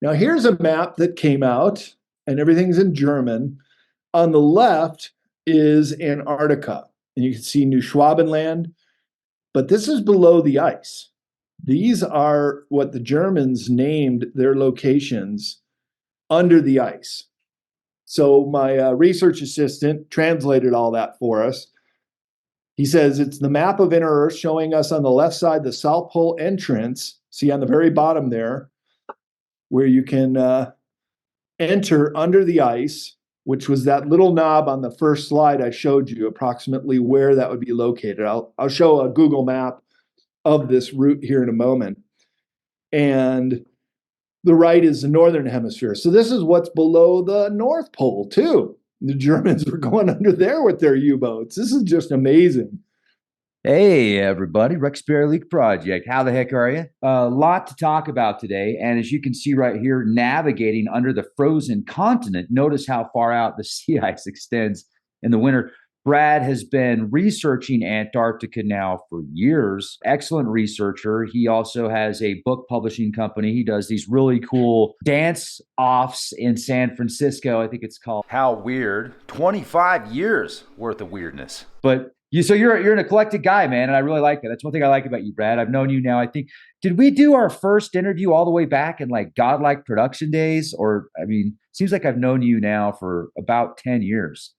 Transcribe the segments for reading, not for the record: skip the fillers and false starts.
Now, here's a map that came out, and everything's in German. On the left is Antarctica, and you can see New Schwabenland, but this is below the ice. These are what the Germans named their locations under the ice. So my research assistant translated all that for us. He says it's the map of inner Earth showing us on the left side the South Pole entrance. See on the very bottom there, where you can enter under the ice, which was that little knob on the first slide I showed you, approximately where that would be located. I'll show a Google map of this route here in a moment. And the right is the northern hemisphere. So this is what's below the North Pole, too. The Germans were going under there with their U-boats. This is just amazing. Hey, everybody, Rex Bear Leak Project. How the heck are you? A lot to talk about today. And as you can see right here, navigating under the frozen continent, notice how far out the sea ice extends in the winter. Brad has been researching Antarctica now for years. Excellent researcher. He also has a book publishing company. He does these really cool dance offs in San Francisco. I think it's called How Weird. 25 years worth of weirdness. But you're an eclectic guy, man, and I really like that. That's one thing I like about you, Brad. I've known you now. I think did we do our first interview all the way back in like Godlike production days? Or I mean, seems like I've known you now for about 10 years.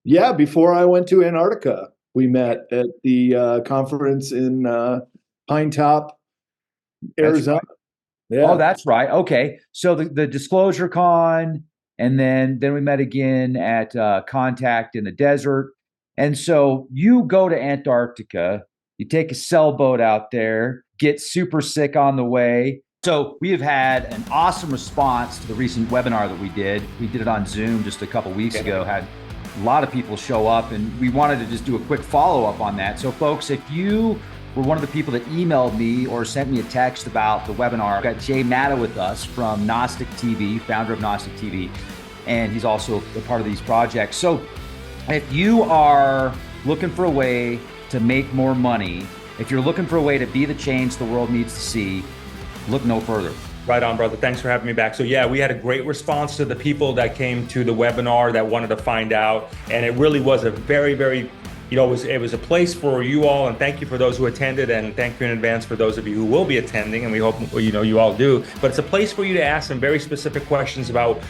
Yeah, before I went to Antarctica, we met at the conference in Pine Top, Arizona. Right. Yeah. Oh, that's right. Okay. So the Disclosure Con, and then we met again at Contact in the desert. And so you go to Antarctica, you take a sailboat out there, get super sick on the way. So we have had an awesome response to the recent webinar that we did. We did it on Zoom just a couple weeks ago, had a lot of people show up, and we wanted to just do a quick follow-up on that. So folks, if you were one of the people that emailed me or sent me a text about the webinar, I've got Jay Matta with us from Gnostic TV, founder of Gnostic TV, and he's also a part of these projects. So if you are looking for a way to make more money, if you're looking for a way to be the change the world needs to see, look no further. Right on, brother. Thanks for having me back. So yeah, we had a great response to the people that came to the webinar that wanted to find out. And it really was a very, very, it was a place for you all. And thank you for those who attended, and thank you in advance for those of you who will be attending. And we hope, you all do. But it's a place for you to ask some very specific questions about,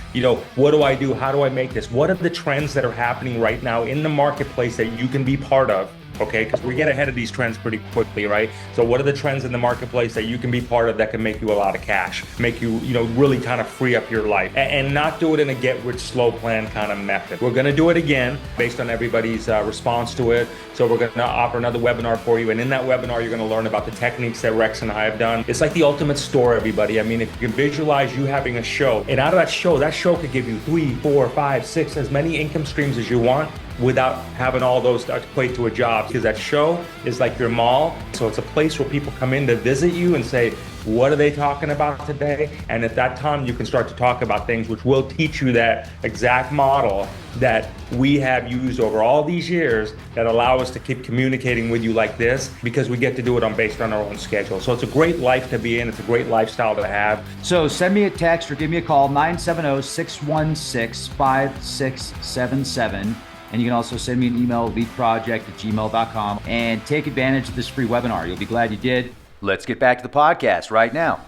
what do I do? How do I make this? What are the trends that are happening right now in the marketplace that you can be part of? Okay, because we get ahead of these trends pretty quickly, right? So what are the trends in the marketplace that you can be part of that can make you a lot of cash, make you, really kind of free up your life, and not do it in a get rich slow plan kind of method. We're going to do it again based on everybody's response to it. So we're going to offer another webinar for you. And in that webinar, you're going to learn about the techniques that Rex and I have done. It's like the ultimate store, everybody. I mean, if you can visualize you having a show, and out of that show could give you 3, 4, 5, 6, as many income streams as you want, without having all those equate to a job, because that show is like your mall. So it's a place where people come in to visit you and say, what are they talking about today? And at that time, you can start to talk about things which will teach you that exact model that we have used over all these years that allow us to keep communicating with you like this, because we get to do it based on our own schedule. So it's a great life to be in. It's a great lifestyle to have. So send me a text or give me a call, 970-616-5677. And you can also send me an email, leakproject@gmail.com, and take advantage of this free webinar. You'll be glad you did. Let's get back to the podcast right now.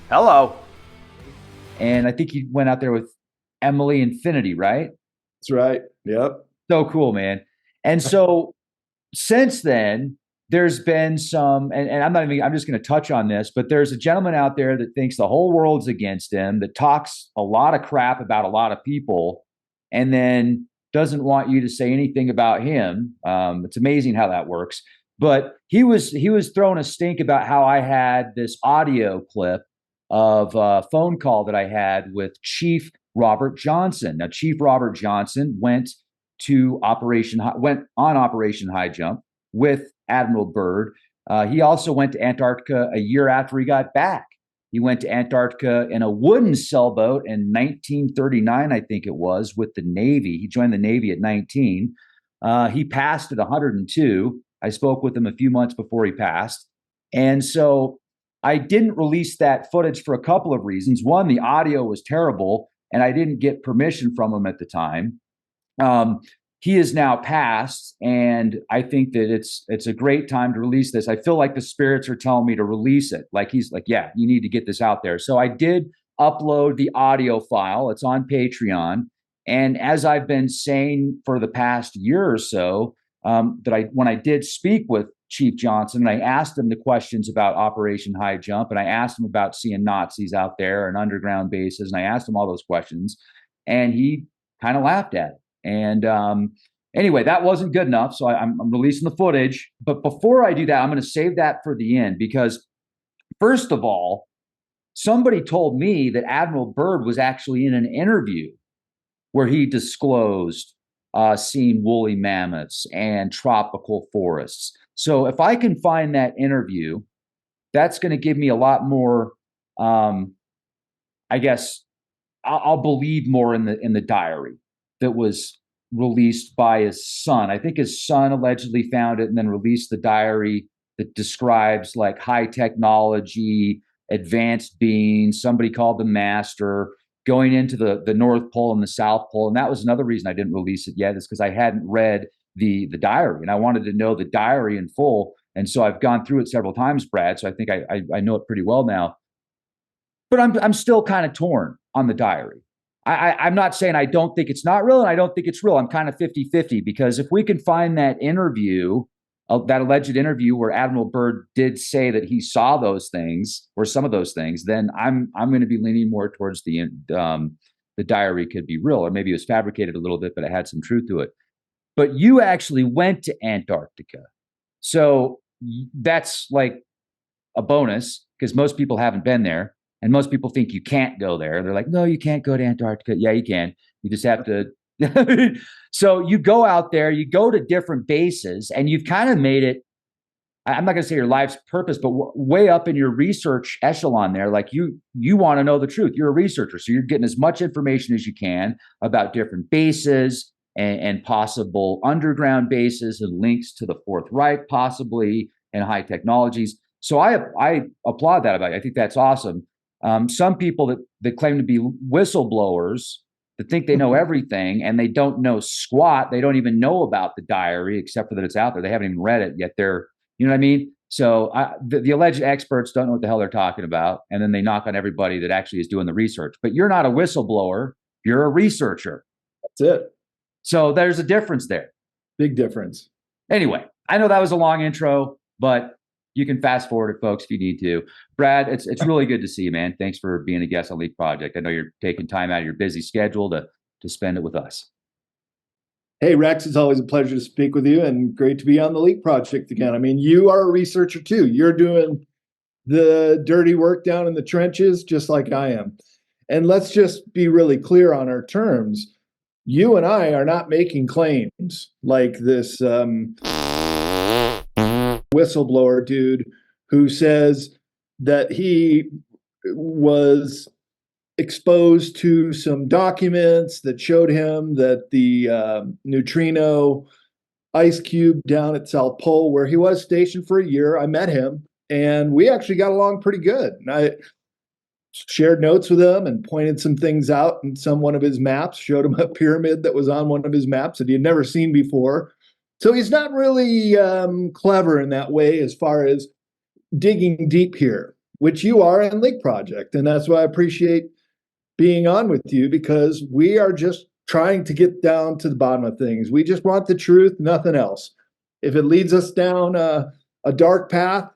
Hello. And I think you went out there with Emily Infinity, right? That's right. Yep. So cool, man. And so since then, there's been some, and I'm just going to touch on this, but there's a gentleman out there that thinks the whole world's against him, that talks a lot of crap about a lot of people, and then doesn't want you to say anything about him. It's amazing how that works. But he was throwing a stink about how I had this audio clip of a phone call that I had with Chief Robert Johnson. Now, Chief Robert Johnson went on Operation High Jump with Admiral Byrd. He also went to Antarctica a year after he got back. He went to Antarctica in a wooden sailboat in 1939, I think it was, with the Navy. He joined the Navy at 19. He passed at 102. I spoke with him a few months before he passed. And so I didn't release that footage for a couple of reasons. One, the audio was terrible, and I didn't get permission from him at the time. He is now passed, and I think that it's a great time to release this. I feel like the spirits are telling me to release it. Like he's like, yeah, you need to get this out there. So I did upload the audio file. It's on Patreon. And as I've been saying for the past year or so, when I did speak with Chief Johnson, and I asked him the questions about Operation High Jump, and I asked him about seeing Nazis out there and underground bases, and I asked him all those questions, and he kind of laughed at it. And anyway, that wasn't good enough, so I'm releasing the footage. But before I do that, I'm going to save that for the end, because first of all, somebody told me that Admiral Byrd was actually in an interview where he disclosed seeing woolly mammoths and tropical forests. So if I can find that interview, that's going to give me a lot more, I guess, I'll believe more in the diary that was released by his son. I think his son allegedly found it and then released the diary that describes like high technology, advanced beings. Somebody called the master going into the North Pole and the South Pole. And that was another reason I didn't release it yet, is because I hadn't read the diary, and I wanted to know the diary in full. And so I've gone through it several times, Brad. So I think I know it pretty well now. But I'm still kind of torn on the diary. I'm not saying I don't think it's not real and I don't think it's real. I'm kind of 50-50, because if we can find that interview, that alleged interview where Admiral Byrd did say that he saw those things or some of those things, then I'm going to be leaning more towards the diary could be real, or maybe it was fabricated a little bit, but it had some truth to it. But you actually went to Antarctica. So that's like a bonus, because most people haven't been there. And most people think you can't go there. They're like, no, you can't go to Antarctica. Yeah, you can. You just have to. So you go out there, you go to different bases, and you've kind of made it, I'm not going to say your life's purpose, but way up in your research echelon there. Like you want to know the truth. You're a researcher. So you're getting as much information as you can about different bases and possible underground bases and links to the Fourth Reich, possibly, and high technologies. So I applaud that about you. I think that's awesome. Some people that claim to be whistleblowers, that think they know everything, and they don't know squat. They don't even know about the diary, except for that it's out there. They haven't even read it yet. You know what I mean? So the alleged experts don't know what the hell they're talking about, and then they knock on everybody that actually is doing the research. But you're not a whistleblower. You're a researcher. That's it. So there's a difference there. Big difference. Anyway, I know that was a long intro, but you can fast forward it, folks, if you need to. Brad, it's really good to see you, man. Thanks for being a guest on Leak Project. I know you're taking time out of your busy schedule to spend it with us. Hey, Rex, it's always a pleasure to speak with you, and great to be on the Leak Project again. I mean, you are a researcher too. You're doing the dirty work down in the trenches, just like I am. And let's just be really clear on our terms. You and I are not making claims like this whistleblower dude who says that he was exposed to some documents that showed him that the neutrino ice cube down at South Pole, where he was stationed for a year, I met him and we actually got along pretty good. And I shared notes with him and pointed some things out in one of his maps, showed him a pyramid that was on one of his maps that he had never seen before. So he's not really clever in that way as far as digging deep here, which you are in Leak Project. And that's why I appreciate being on with you, because we are just trying to get down to the bottom of things. We just want the truth, nothing else. If it leads us down a dark path,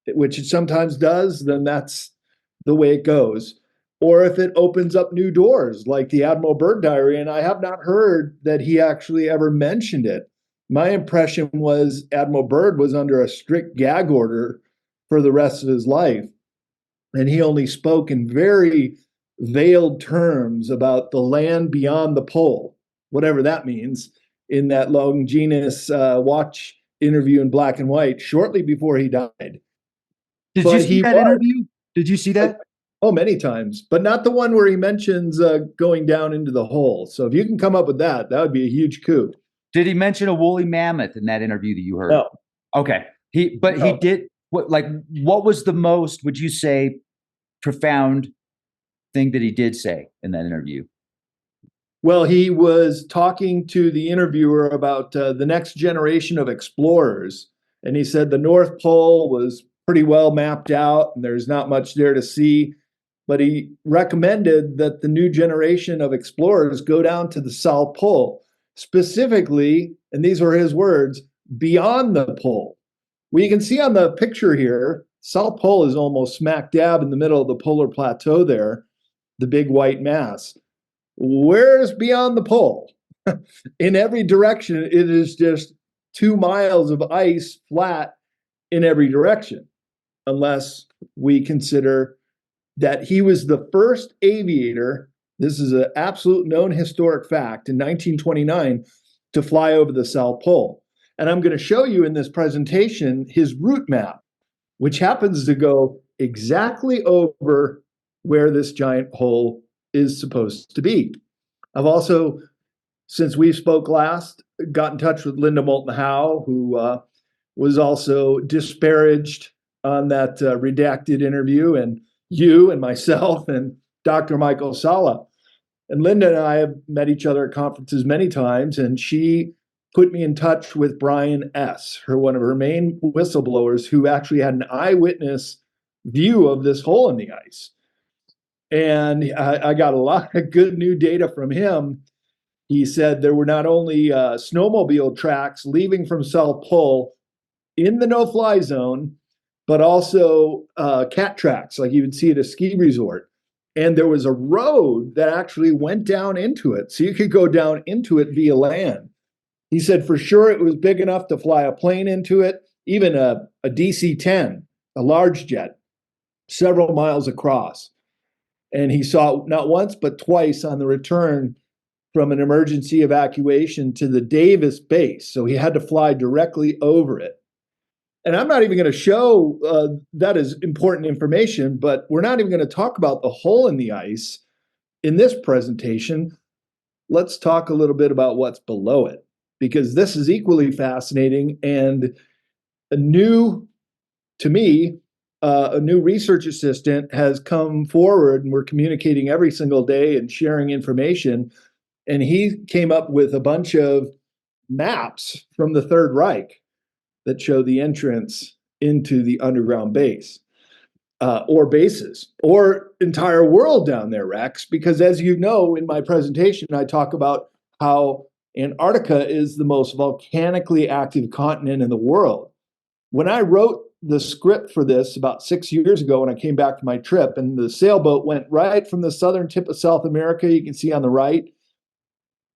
which it sometimes does, then that's the way it goes. Or if it opens up new doors, like the Admiral Byrd diary, and I have not heard that he actually ever mentioned it. My impression was Admiral Byrd was under a strict gag order for the rest of his life. And he only spoke in very veiled terms about the land beyond the pole, whatever that means, in that Longinus watch interview in black and white shortly before he died. Did you see that interview? Did you see that? Oh, many times, but not the one where he mentions going down into the hole. So if you can come up with that, that would be a huge coup. Did he mention a woolly mammoth in that interview that you heard? No. Okay. He did. what was the most, would you say, profound thing that he did say in that interview? Well, he was talking to the interviewer about the next generation of explorers. And he said the North Pole was pretty well mapped out and there's not much there to see. But he recommended that the new generation of explorers go down to the South Pole, specifically, and these were his words, beyond the pole. Well, you can see on the picture here, South Pole is almost smack dab in the middle of the polar plateau there, the big white mass. Where's beyond the pole? In every direction, it is just 2 miles of ice flat in every direction, unless we consider that he was the first aviator, this is an absolute known historic fact, in 1929 to fly over the South Pole. And I'm going to show you in this presentation his route map, which happens to go exactly over where this giant hole is supposed to be. I've also, since we spoke last, got in touch with Linda Moulton Howe, who was also disparaged on that redacted interview, and you and myself and Dr. Michael Sala. And Linda and I have met each other at conferences many times, and she put me in touch with Brian S., one of her main whistleblowers, who actually had an eyewitness view of this hole in the ice. And I got a lot of good new data from him. He said there were not only snowmobile tracks leaving from South Pole in the no-fly zone, but also cat tracks like you would see at a ski resort. And there was a road that actually went down into it. So you could go down into it via land. He said for sure it was big enough to fly a plane into it, even a DC-10, a large jet, several miles across. And he saw it not once, but twice on the return from an emergency evacuation to the Davis base. So he had to fly directly over it. And I'm not even going to show that as important information, but we're not even going to talk about the hole in the ice in this presentation. Let's talk a little bit about what's below it, because this is equally fascinating and to me, a new research assistant has come forward, and we're communicating every single day and sharing information. And he came up with a bunch of maps from the Third Reich that show the entrance into the underground base, or bases, or entire world down there, Rex. Because as you know, in my presentation, I talk about how Antarctica is the most volcanically active continent in the world. When I wrote the script for this about 6 years ago, when I came back from my trip, and the sailboat went right from the southern tip of South America, you can see on the right,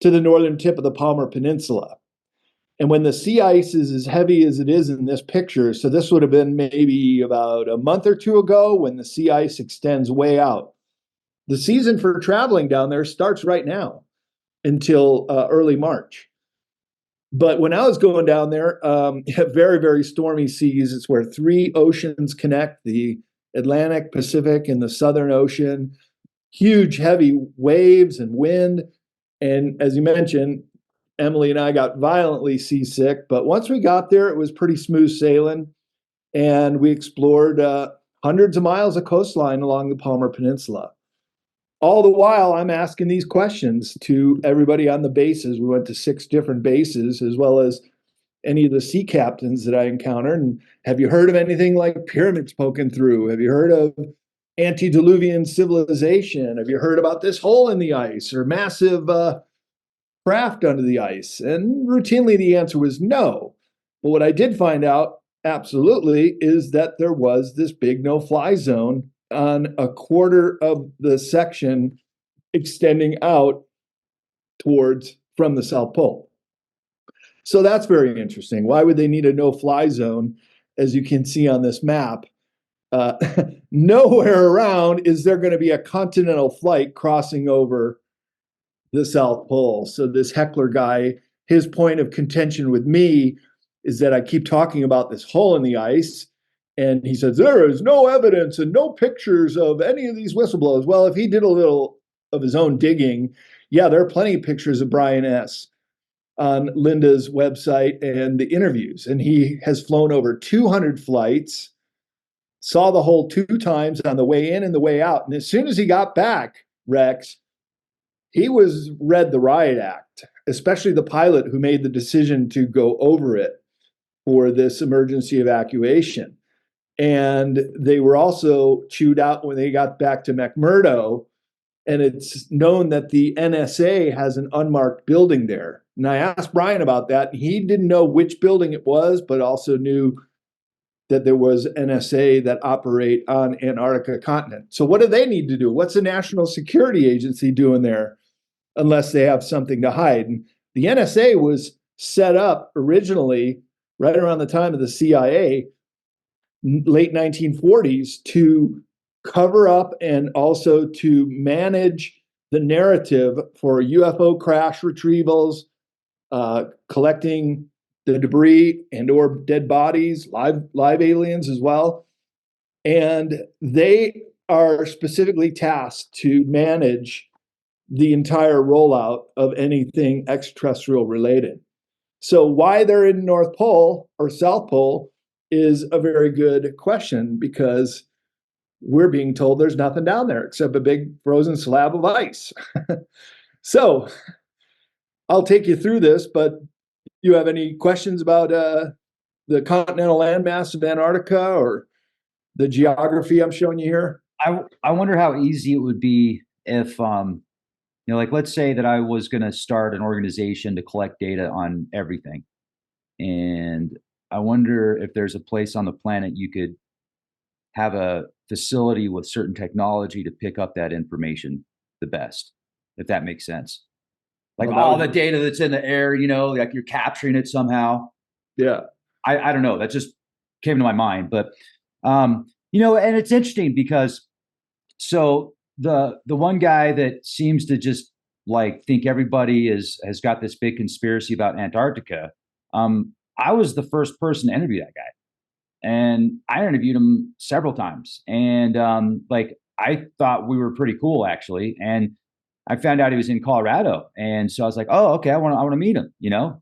to the northern tip of the Palmer Peninsula. And when the sea ice is as heavy as it is in this picture, so this would have been maybe about a month or two ago when the sea ice extends way out. The season for traveling down there starts right now until early March. But when I was going down there, very, very stormy seas. It's where 3 oceans connect, the Atlantic, Pacific, and the Southern Ocean. Huge, heavy waves and wind. And as you mentioned, Emily and I got violently seasick. But once we got there, it was pretty smooth sailing. And we explored hundreds of miles of coastline along the Palmer Peninsula. All the while, I'm asking these questions to everybody on the bases. We went to 6 different bases, as well as any of the sea captains that I encountered. And have you heard of anything like pyramids poking through? Have you heard of antediluvian civilization? Have you heard about this hole in the ice or massive craft under the ice? And routinely, the answer was no. But what I did find out, absolutely, is that there was this big no-fly zone on a quarter of the section extending out towards from the South Pole. So that's very interesting. Why would they need a no-fly zone? As you can see on this map, nowhere around is there going to be a continental flight crossing over the South Pole. So this heckler guy, his point of contention with me is that I keep talking about this hole in the ice. And he says, there is no evidence and no pictures of any of these whistleblowers. Well, if he did a little of his own digging, yeah, there are plenty of pictures of Brian S. on Linda's website and the interviews. And he has flown over 200 flights. saw the hole 2 times on the way in and the way out. And as soon as he got back, Rex, he was read the riot act, especially the pilot who made the decision to go over it for this emergency evacuation. And they were also chewed out when they got back to McMurdo. And it's known that the NSA has an unmarked building there. And I asked Brian about that. He didn't know which building it was, but also knew that there was NSA that operate on Antarctica continent. So what do they need to do? What's the National Security Agency doing there unless they have something to hide? And the NSA was set up originally right around the time of the CIA, late 1940s, to cover up and also to manage the narrative for UFO crash retrievals, collecting the debris and or dead bodies, live aliens as well. And they are specifically tasked to manage the entire rollout of anything extraterrestrial related. So why they're in North Pole or South Pole is a very good question, because we're being told there's nothing down there except a big frozen slab of ice. So I'll take you through this, but you have any questions about the continental landmass of Antarctica or the geography I'm showing you here? I wonder how easy it would be if, like, let's say that I was going to start an organization to collect data on everything. And I wonder if there's a place on the planet you could have a facility with certain technology to pick up that information the best, if that makes sense. Like all the data that's in the air, like you're capturing it somehow. Yeah. I don't know. That just came to my mind. But, and it's interesting because so the one guy that seems to just like think everybody has got this big conspiracy about Antarctica. I was the first person to interview that guy. And I interviewed him several times. And I thought we were pretty cool, actually. And I found out he was in Colorado. And so I was like, oh, okay, I want to meet him,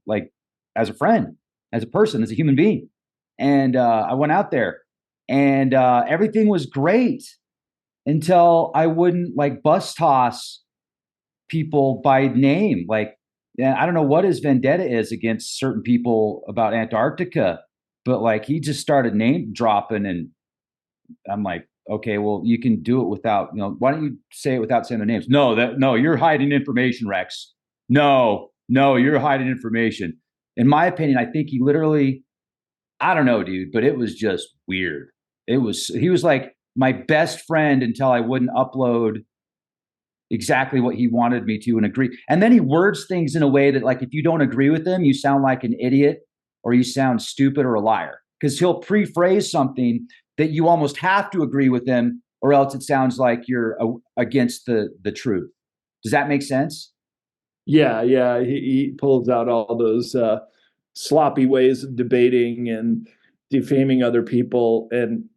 like as a friend, as a person, as a human being. And I went out there and everything was great until I wouldn't like bus toss people by name. Like, I don't know what his vendetta is against certain people about Antarctica, but like he just started name dropping, and I'm like, okay, well, you can do it without, why don't you say it without saying their names? No, you're hiding information, Rex. No, you're hiding information. In my opinion, I think he literally, I don't know, dude, but it was just weird. He was like my best friend until I wouldn't upload exactly what he wanted me to and agree. And then he words things in a way that, like, if you don't agree with him, you sound like an idiot or you sound stupid or a liar, because he'll pre-phrase something that you almost have to agree with him, or else it sounds like you're against the truth. Does that make sense? Yeah. He pulls out all those sloppy ways of debating and defaming other people,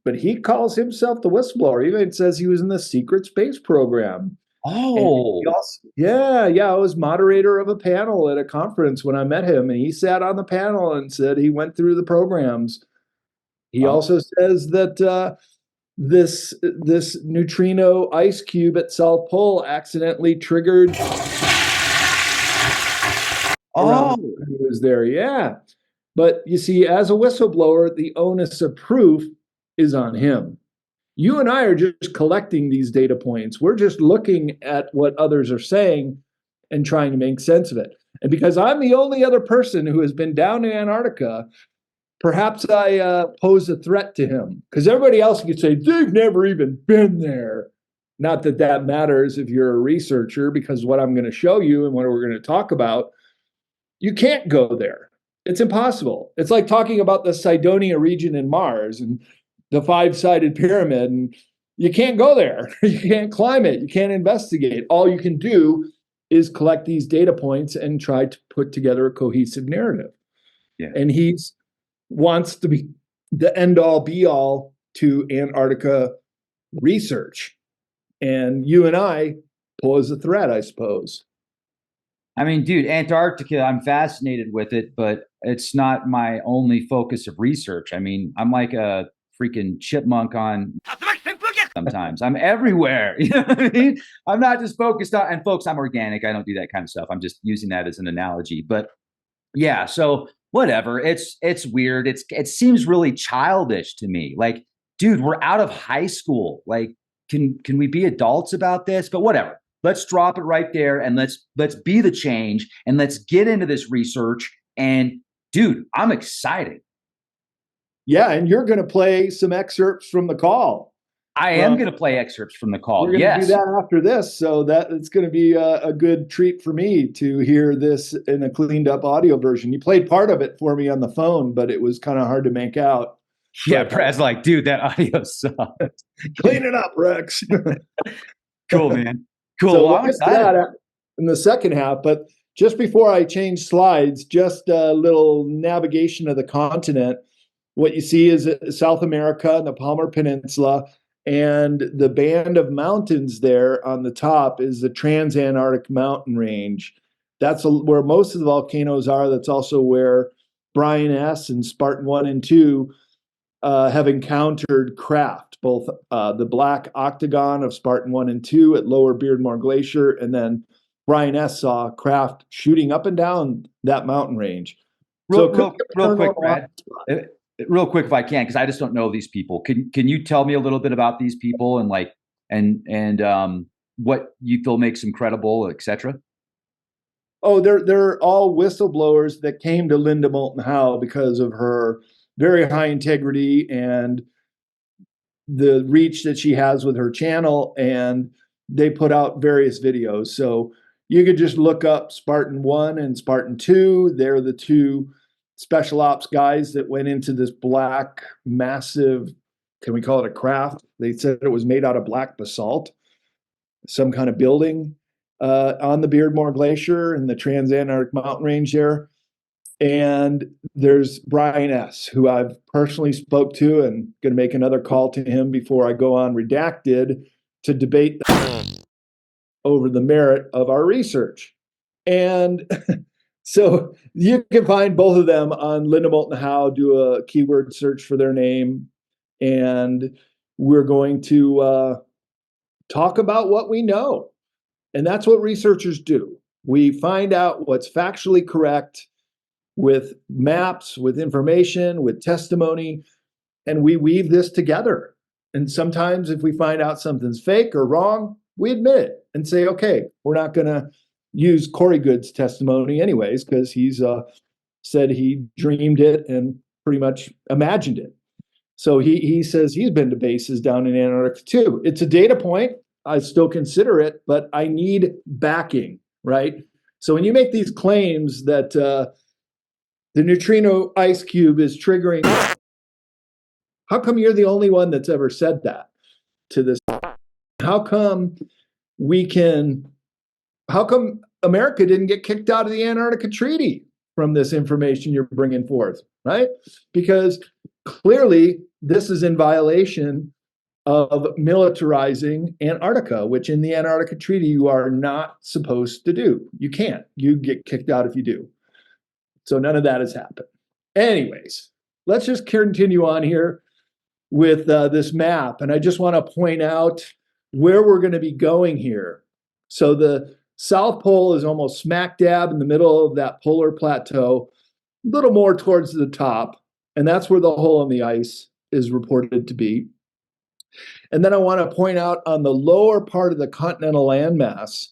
but he calls himself the whistleblower. He even says he was in the secret space program. Oh, I was moderator of a panel at a conference when I met him, and he sat on the panel and said he went through the programs. He also says that this neutrino ice cube at South Pole accidentally triggered. Oh, he was there, yeah. But you see, as a whistleblower, the onus of proof is on him. You and I are just collecting these data points. We're just looking at what others are saying and trying to make sense of it. And because I'm the only other person who has been down in Antarctica, perhaps I pose a threat to him, because everybody else could say they've never even been there. Not that that matters if you're a researcher, because what I'm going to show you and what we're going to talk about, you can't go there. It's impossible. It's like talking about the Cydonia region in Mars and the 5-sided pyramid, and you can't go there. You can't climb it. You can't investigate. All you can do is collect these data points and try to put together a cohesive narrative. Yeah. And he wants to be the end-all be-all to Antarctica research. And you and I pose a threat, I suppose. I mean, dude, Antarctica, I'm fascinated with it, but it's not my only focus of research. I mean, I'm like a freaking chipmunk on sometimes. I'm everywhere. You know what I mean? I'm not just focused on, and folks, I'm organic. I don't do that kind of stuff. I'm just using that as an analogy. But yeah, so whatever. It's weird. It seems really childish to me. Like, dude, we're out of high school. Like, can we be adults about this? But whatever. Let's drop it right there and let's be the change and let's get into this research. And dude, I'm excited. Yeah, and you're going to play some excerpts from the call. I am going to play excerpts from the call. We're going to do that after this, so that it's going to be a good treat for me to hear this in a cleaned up audio version. You played part of it for me on the phone, but it was kind of hard to make out. Yeah, Brad's like, dude, that audio sucks. Clean it up, Rex. Cool, man. Cool. So well, I'm excited. That in the second half, but just before I change slides, just a little navigation of the continent. What you see is South America and the Palmer Peninsula, and the band of mountains there on the top is the Transantarctic Mountain Range. That's where most of the volcanoes are. That's also where Brian S. and Spartan 1 and 2 have encountered craft, both the Black Octagon of Spartan 1 and 2 at Lower Beardmore Glacier, and then Brian S. saw craft shooting up and down that mountain range. Real quick, Brad. Real quick, if I can, because I just don't know these people. Can you tell me a little bit about these people and like and what you feel makes them credible, etc.? Oh, they're all whistleblowers that came to Linda Moulton Howe because of her very high integrity and the reach that she has with her channel, and they put out various videos. So you could just look up Spartan 1 and Spartan 2. They're the two special ops guys that went into this black, massive, can we call it a craft? They said it was made out of black basalt, some kind of building on the Beardmore Glacier in the Transantarctic Mountain Range there. And there's Brian S., who I've personally spoke to and going to make another call to him before I go on Redacted to debate over the merit of our research. And so you can find both of them on Linda Moulton Howe, do a keyword search for their name, and we're going to talk about what we know. And that's what researchers do. We find out what's factually correct with maps, with information, with testimony, and we weave this together. And sometimes if we find out something's fake or wrong, we admit it and say, okay, we're not going to use Corey Good's testimony anyways, because he's said he dreamed it and pretty much imagined it. So he says he's been to bases down in Antarctica too. It's a data point. I still consider it, but I need backing, right? So when you make these claims that the neutrino ice cube is triggering, how come you're the only one that's ever said that to this? How come America didn't get kicked out of the Antarctica Treaty from this information you're bringing forth, right? Because clearly this is in violation of militarizing Antarctica, which in the Antarctica Treaty you are not supposed to do. You can't. You get kicked out if you do. So none of that has happened. Anyways, let's just continue on here with this map. And I just want to point out where we're going to be going here. So the South Pole is almost smack dab in the middle of that polar plateau, a little more towards the top. And that's where the hole in the ice is reported to be. And then I want to point out on the lower part of the continental landmass,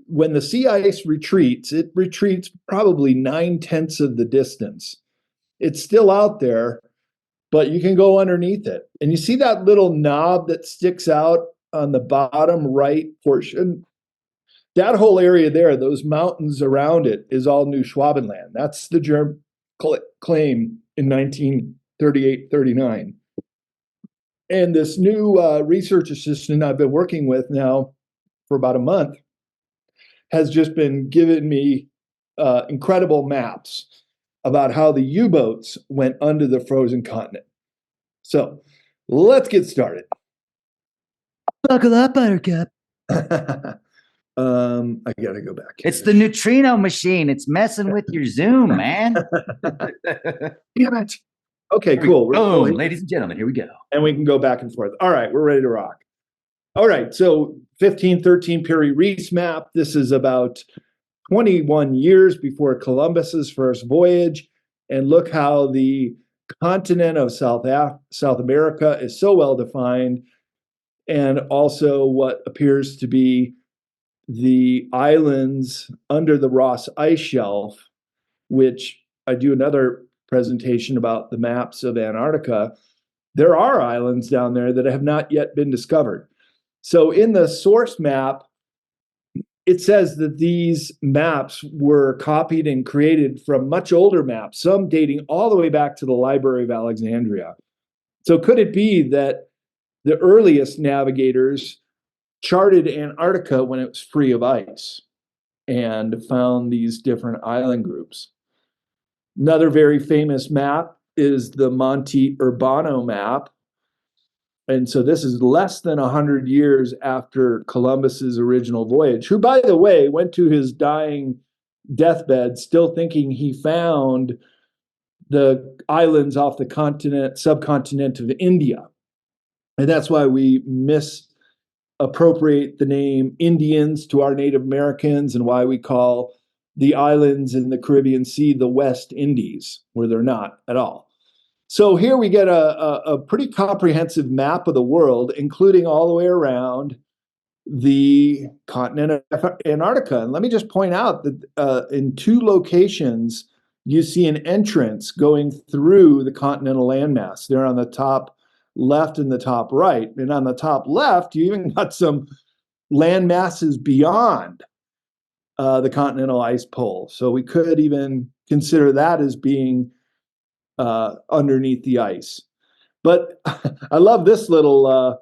when the sea ice retreats, it retreats probably 9/10 of the distance. It's still out there, but you can go underneath it. And you see that little knob that sticks out on the bottom right portion? That whole area there, those mountains around it, is all New Schwabenland. That's the German claim in 1938-39. And this new research assistant I've been working with now for about a month has just been giving me incredible maps about how the U-boats went under the frozen continent. So let's get started. Buckle up, Buttercup. I gotta go back. It's the neutrino machine. It's messing with your Zoom, man. Damn it. Okay, cool. Boom, ladies and gentlemen, here we go. And we can go back and forth. All right, we're ready to rock. All right, so 1513 Piri Reis map. This is about 21 years before Columbus's first voyage. And look how the continent of South America is so well defined, and also what appears to be the islands under the Ross Ice Shelf, which I do another presentation about the maps of Antarctica. There are islands down there that have not yet been discovered. So in the source map, it says that these maps were copied and created from much older maps, some dating all the way back to the Library of Alexandria. So could it be that the earliest navigators charted Antarctica when it was free of ice and found these different island groups? Another very famous map is the Monte Urbano map. And so this is less than 100 years after Columbus's original voyage, who, by the way, went to his dying deathbed still thinking he found the islands off the subcontinent of India. And that's why we misappropriate the name Indians to our Native Americans, and why we call the islands in the Caribbean Sea the West Indies, where they're not at all. So here we get a pretty comprehensive map of the world, including all the way around the continent of Antarctica. And let me just point out that in two locations, you see an entrance going through the continental landmass. They're on the top left and the top right. And on the top left, you even got some land masses beyond the continental ice pole. So we could even consider that as being underneath the ice. But I love this little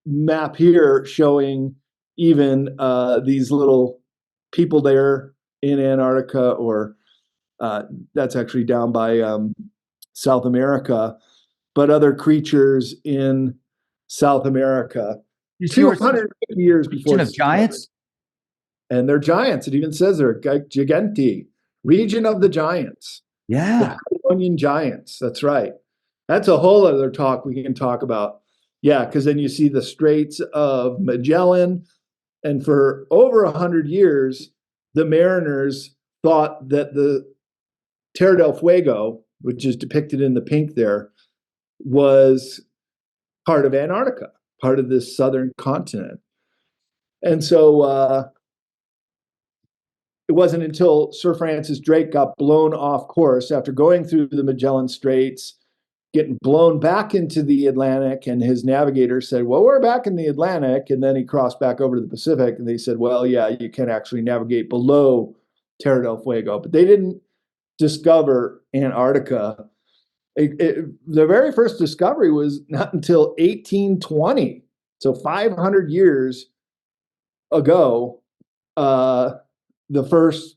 map here showing even these little people there in Antarctica, or that's actually down by South America, but other creatures in South America. 250 years before. Of giants? And they're giants. It even says they're giganti, region of the giants. Yeah. The Onion giants. That's right. That's a whole other talk we can talk about. Yeah, because then you see the Straits of Magellan. And for over 100 years, the mariners thought that the Terra del Fuego, which is depicted in the pink there, was part of Antarctica, part of this southern continent. And so it wasn't until Sir Francis Drake got blown off course after going through the Magellan Straits, getting blown back into the Atlantic, and his navigator said, well, we're back in the Atlantic. And then he crossed back over to the Pacific, and they said, well, yeah, you can actually navigate below Terra del Fuego. But they didn't discover Antarctica. The very first discovery was not until 1820. So 500 years ago, the first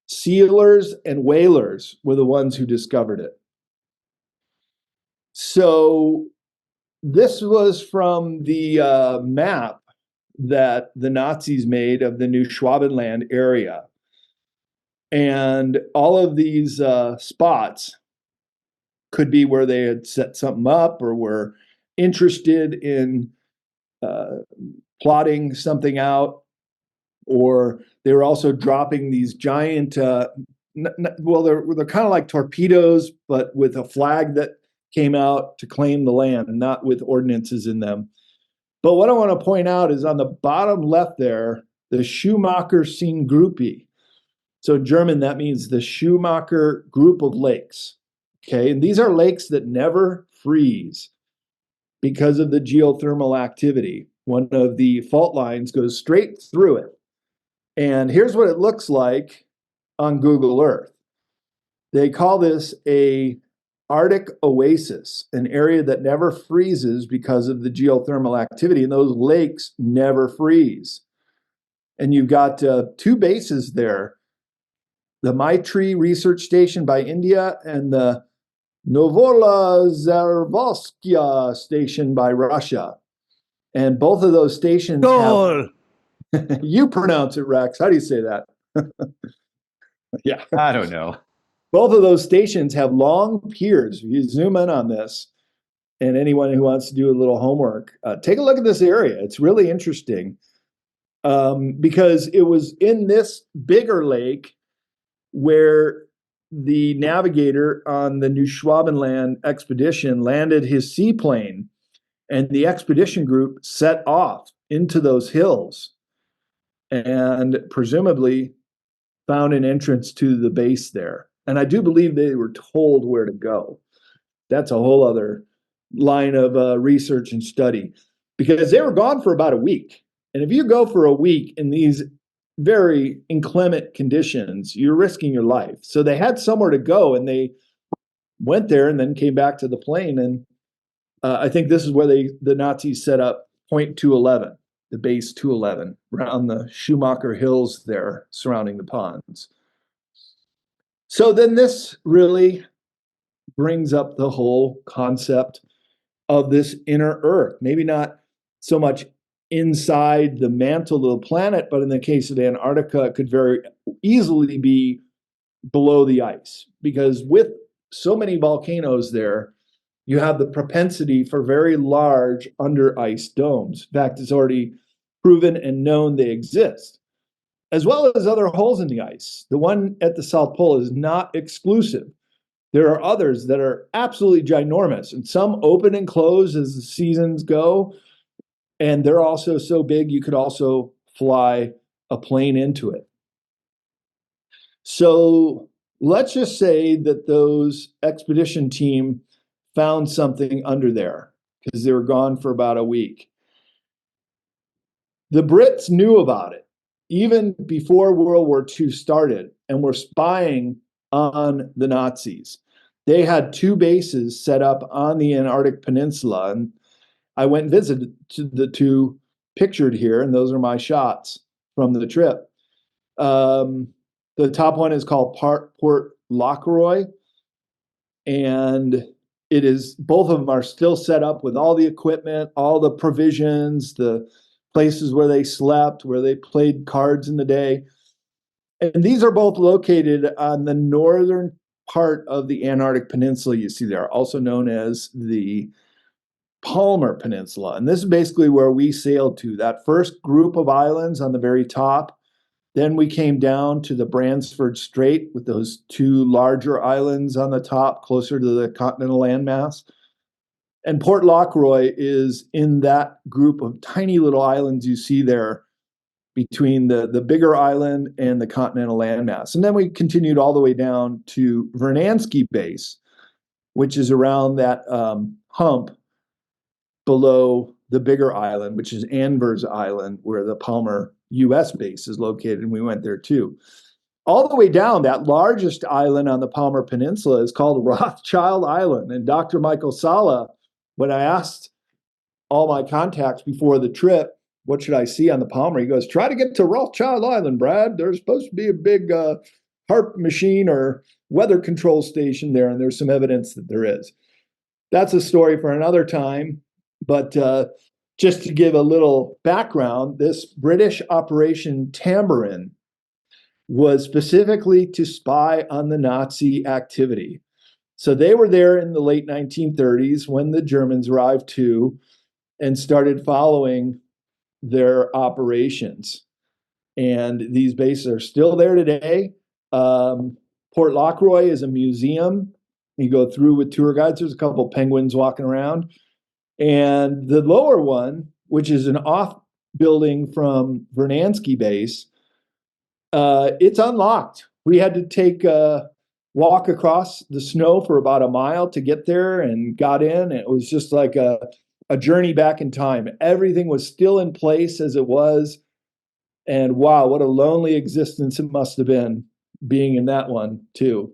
sealers and whalers were the ones who discovered it. So this was from the map that the Nazis made of the New Schwabenland area. And all of these spots could be where they had set something up or were interested in plotting something out, or they were also dropping these giant, they're kind of like torpedoes, but with a flag that came out to claim the land, and not with ordinances in them. But what I want to point out is on the bottom left there, the Schumacher Seengruppe. So in German, that means the Schumacher group of lakes. Okay, and these are lakes that never freeze because of the geothermal activity. One of the fault lines goes straight through it. And here's what it looks like on Google Earth. They call this a Arctic oasis, an area that never freezes because of the geothermal activity, and those lakes never freeze. And you've got two bases there, the Maitri Research Station by India and the Novolazarvolskaya Station by Russia. And both of those stations have... You pronounce it, Rex. How do you say that? Yeah. I don't know. Both of those stations have long piers. If you zoom in on this, and anyone who wants to do a little homework, take a look at this area. It's really interesting because it was in this bigger lake where the navigator on the New Schwabenland expedition landed his seaplane, and the expedition group set off into those hills and presumably found an entrance to the base there. And I do believe they were told where to go. That's a whole other line of research and study, because they were gone for about a week. And if you go for a week in these very inclement conditions, you're risking your life. So they had somewhere to go, and they went there and then came back to the plane. And I think this is where the Nazis set up point 211, the base 211, around the Schumacher Hills there surrounding the ponds. So then this really brings up the whole concept of this inner Earth. Maybe not so much inside the mantle of the planet, but in the case of Antarctica, it could very easily be below the ice, because with so many volcanoes there, you have the propensity for very large under ice domes. In fact, it's already proven and known they exist, as well as other holes in the ice. The one at the South Pole is not exclusive. There are others that are absolutely ginormous, and some open and close as the seasons go. And they're also so big, you could also fly a plane into it. So let's just say that those expedition team found something under there, because they were gone for about a week. The Brits knew about it even before World War II started, and were spying on the Nazis. They had 2 bases set up on the Antarctic Peninsula, and I went and visited the 2 pictured here, and those are my shots from the trip. The top one is called Port Lockroy, and it is, both of them are still set up with all the equipment, all the provisions, the places where they slept, where they played cards in the day. And these are both located on the northern part of the Antarctic Peninsula you see there, also known as the Palmer Peninsula. And this is basically where we sailed to, that first group of islands on the very top. Then we came down to the Bransford Strait with those 2 larger islands on the top, closer to the continental landmass. And Port Lockroy is in that group of tiny little islands you see there between the bigger island and the continental landmass. And then we continued all the way down to Vernansky Base, which is around that hump below the bigger island, which is Anvers Island, where the Palmer U.S. base is located, and we went there too. All the way down, that largest island on the Palmer Peninsula is called Rothschild Island. And Dr. Michael Sala, when I asked all my contacts before the trip, what should I see on the Palmer? He goes, try to get to Rothschild Island, Brad. There's supposed to be a big HARP machine or weather control station there, and there's some evidence that there is. That's a story for another time. But just to give a little background, this British Operation Tambourine was specifically to spy on the Nazi activity. So they were there in the late 1930s when the Germans arrived too, and started following their operations. And these bases are still there today. Port Lockroy is a museum. You go through with tour guides. There's a couple of penguins walking around. And the lower one, which is an off building from Vernansky Base, it's unlocked. We had to take a walk across the snow for about a mile to get there, and got in. It was just like a journey back in time. Everything was still in place as it was. And wow, what a lonely existence it must have been being in that one too.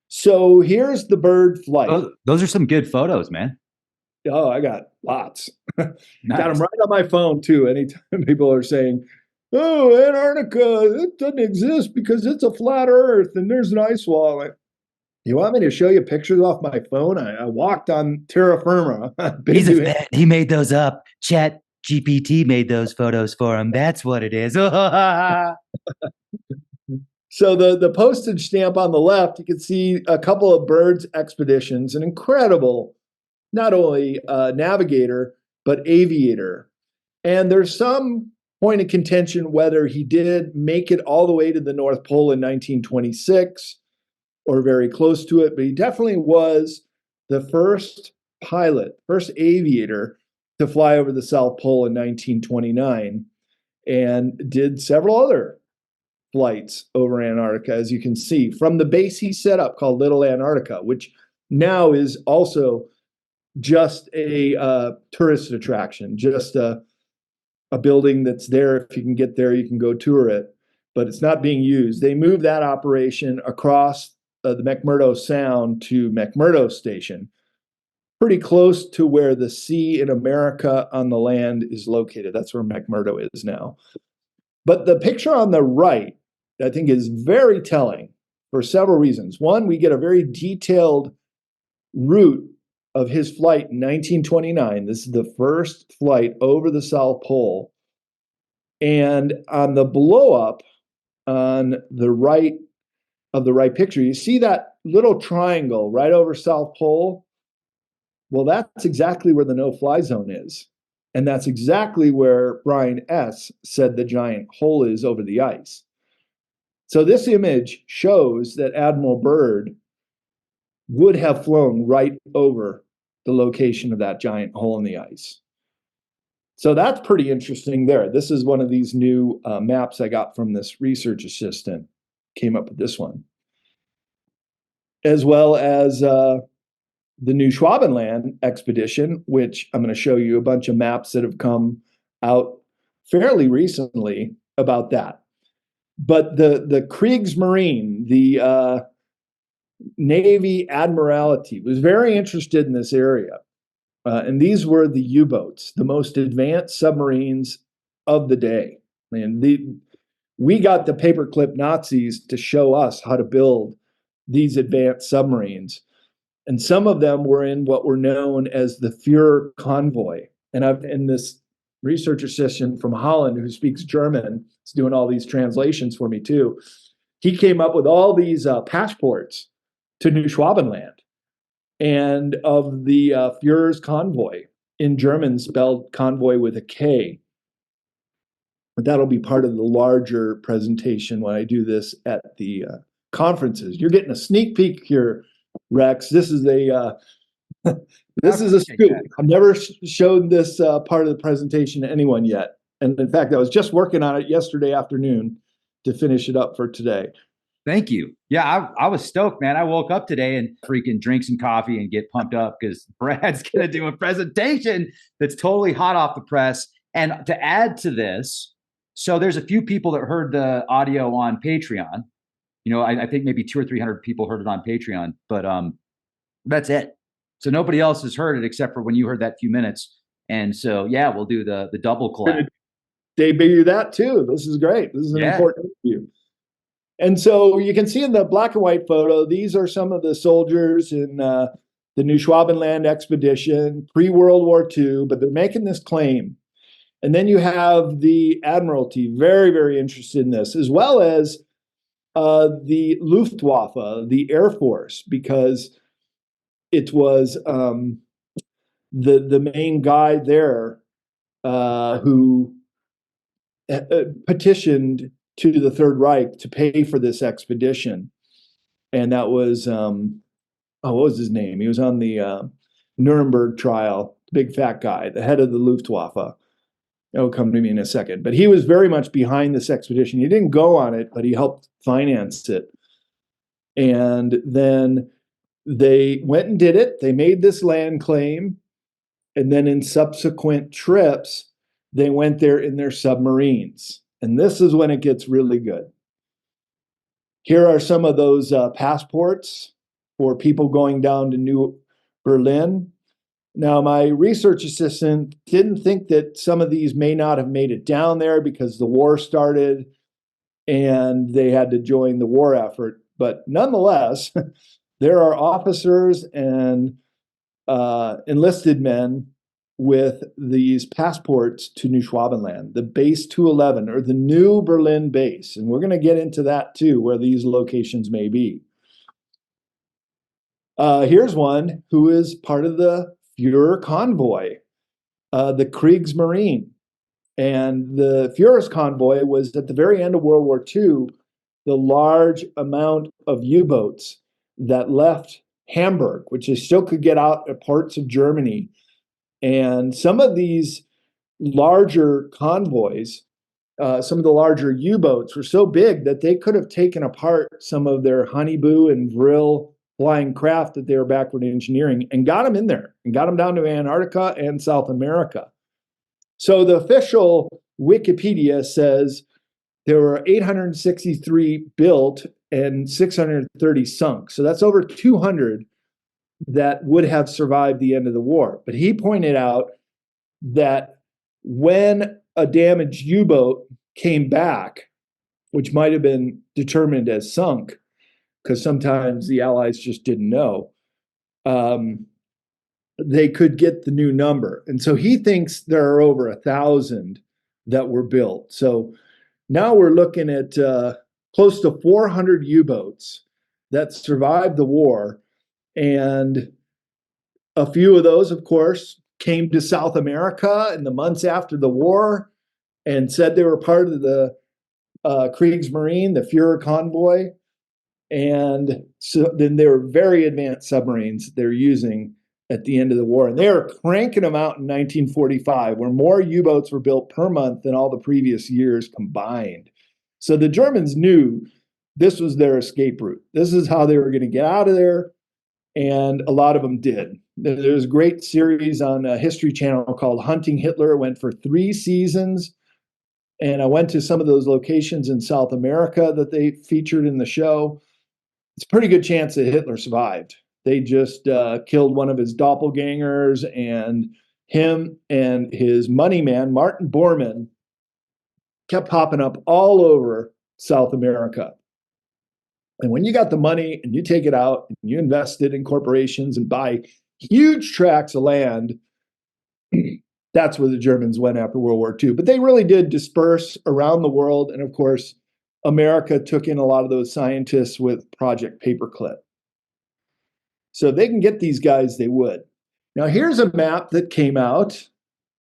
So here's the Byrd flight. Those are some good photos, man. Oh, I got lots. Nice. Got them right on my phone too. Anytime people are saying, oh, Antarctica, it doesn't exist because it's a flat Earth and there's an ice wall. Like, you want me to show you pictures off my phone? I walked on terra firma. He's a fan. He made those up. Chat GPT made those photos for him. That's what it is. So the postage stamp on the left, you can see a couple of Byrd's expeditions, an incredible, not only navigator, but aviator. And there's some point of contention whether he did make it all the way to the North Pole in 1926 or very close to it, but he definitely was the first pilot, first aviator to fly over the South Pole in 1929 and did several other flights over Antarctica, as you can see, from the base he set up called Little Antarctica, which now is also just a tourist attraction, just a building that's there. If you can get there, you can go tour it, but it's not being used. They moved that operation across the McMurdo Sound to McMurdo Station, pretty close to where the sea in America on the land is located. That's where McMurdo is now. But the picture on the right, I think, is very telling for several reasons. One, we get a very detailed route of his flight in 1929. This is the first flight over the South Pole. And on the blow up on the right of the right picture, you see that little triangle right over South Pole. Well, that's exactly where the no-fly zone is. And that's exactly where Brian S. said the giant hole is over the ice. So this image shows that Admiral Byrd would have flown right over the location of that giant hole in the ice. So that's pretty interesting there. This is one of these new maps I got from this research assistant. Came up with this one. As well as the new Schwabenland expedition, which I'm going to show you a bunch of maps that have come out fairly recently about that. But the Kriegsmarine, the Navy Admiralty, was very interested in this area. And these were the U-boats, the most advanced submarines of the day. And we got the paperclip Nazis to show us how to build these advanced submarines. And some of them were in what were known as the Fuhrer convoy. And this research assistant from Holland who speaks German is doing all these translations for me too. He came up with all these passports to New Schwabenland and of the Fuhrer's convoy, in German spelled convoy with a K. But that'll be part of the larger presentation when I do this at the conferences. You're getting a sneak peek here, Rex. This is a this is a scoop. I've never showed this part of the presentation to anyone yet. And in fact, I was just working on it yesterday afternoon to finish it up for today. Thank you. Yeah, I was stoked, man. I woke up today and freaking drink some coffee and get pumped up because Brad's going to do a presentation that's totally hot off the press. And to add to this, so there's a few people that heard the audio on Patreon. You know, I think maybe 200 or 300 people heard it on Patreon, but that's it. So nobody else has heard it except for when you heard that few minutes. And so, yeah, we'll do the double collab. Debut that too. This is great. This is an important interview. And so you can see in the black and white photo, these are some of the soldiers in the New Schwabenland expedition, pre-World War II, but they're making this claim. And then you have the Admiralty, very, very interested in this, as well as the Luftwaffe, the Air Force, because it was the main guy there who petitioned to the Third Reich to pay for this expedition. And that was, what was his name? He was on the Nuremberg trial, big fat guy, the head of the Luftwaffe. It'll come to me in a second. But he was very much behind this expedition. He didn't go on it, but he helped finance it. And then they went and did it. They made this land claim. And then in subsequent trips, they went there in their submarines. And this is when it gets really good. Here are some of those passports for people going down to New Berlin. Now, my research assistant didn't think that some of these may not have made it down there because the war started and they had to join the war effort. But nonetheless, there are officers and enlisted men with these passports to New Schwabenland, the base 211 or the new Berlin base. And we're going to get into that too, where these locations may be. Here's one who is part of the Führer convoy, the Kriegsmarine. And the Führer's convoy was at the very end of World War II, the large amount of U-boats that left Hamburg, which they still could get out at parts of Germany. And some of these larger convoys, some of the larger U-boats were so big that they could have taken apart some of their Honeyboo and Vril flying craft that they were backward engineering and got them in there and got them down to Antarctica and South America. So the official Wikipedia says there were 863 built and 630 sunk. So that's over 200 that would have survived the end of the war. But he pointed out that when a damaged U-boat came back, which might have been determined as sunk, because sometimes the Allies just didn't know, they could get the new number. And so he thinks there are over 1,000 that were built. So now we're looking at close to 400 U-boats that survived the war. And a few of those, of course, came to South America in the months after the war and said they were part of the Kriegsmarine, the Führer convoy. And so then they were very advanced submarines they're using at the end of the war. And they were cranking them out in 1945, where more U-boats were built per month than all the previous years combined. So the Germans knew this was their escape route. This is how they were going to get out of there. And a lot of them did. There's a great series on a History Channel called Hunting Hitler. It went for 3 seasons. And I went to some of those locations in South America that they featured in the show. It's a pretty good chance that Hitler survived. They just killed one of his doppelgangers, and him and his money man, Martin Bormann, kept popping up all over South America. And when you got the money and you take it out and you invest it in corporations and buy huge tracts of land, that's where the Germans went after World War II. But they really did disperse around the world. And of course, America took in a lot of those scientists with Project Paperclip. So if they can get these guys, they would. Now, here's a map that came out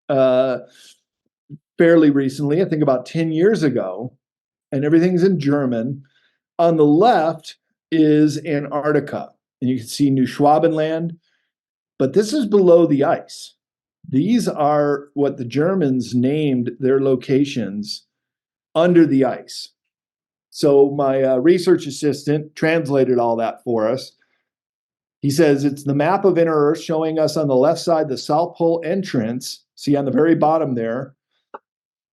fairly recently, I think about 10 years ago, and everything's in German. On the left is Antarctica, and you can see New Schwabenland, but this is below the ice. These are what the Germans named their locations under the ice. So my research assistant translated all that for us. He says it's the map of inner Earth showing us on the left side the South Pole entrance. See on the very bottom there,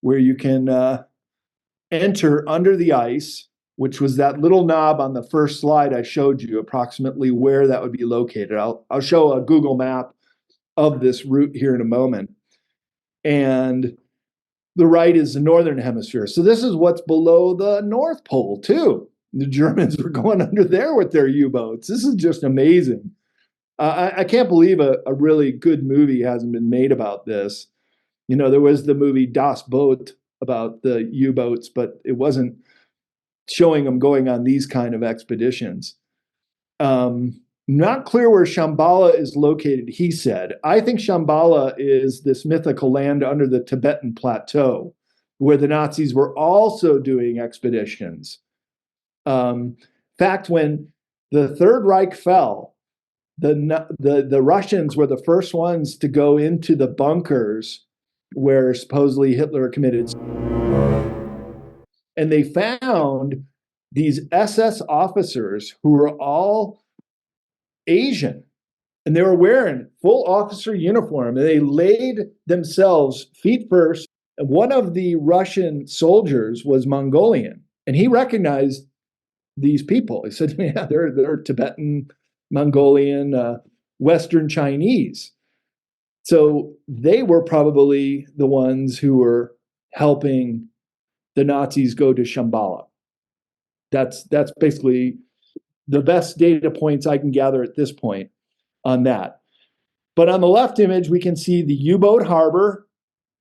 where you can enter under the ice, which was that little knob on the first slide I showed you, approximately where that would be located. I'll show a Google map of this route here in a moment. And the right is the northern hemisphere. So this is what's below the North Pole too. The Germans were going under there with their U-boats. This is just amazing. I can't believe a really good movie hasn't been made about this. You know, there was the movie Das Boot about the U-boats, but it wasn't showing them going on these kind of expeditions. Not clear where Shambhala is located, he said. I think Shambhala is this mythical land under the Tibetan plateau, where the Nazis were also doing expeditions. In fact, when the Third Reich fell, the Russians were the first ones to go into the bunkers where supposedly Hitler committed. And they found these SS officers who were all Asian, and they were wearing full officer uniform, and they laid themselves feet first. And one of the Russian soldiers was Mongolian, and he recognized these people. He said, yeah, they're Tibetan, Mongolian, Western Chinese. So they were probably the ones who were helping the Nazis go to Shambhala. That's basically the best data points I can gather at this point on that. But on the left image, we can see the U-boat harbor.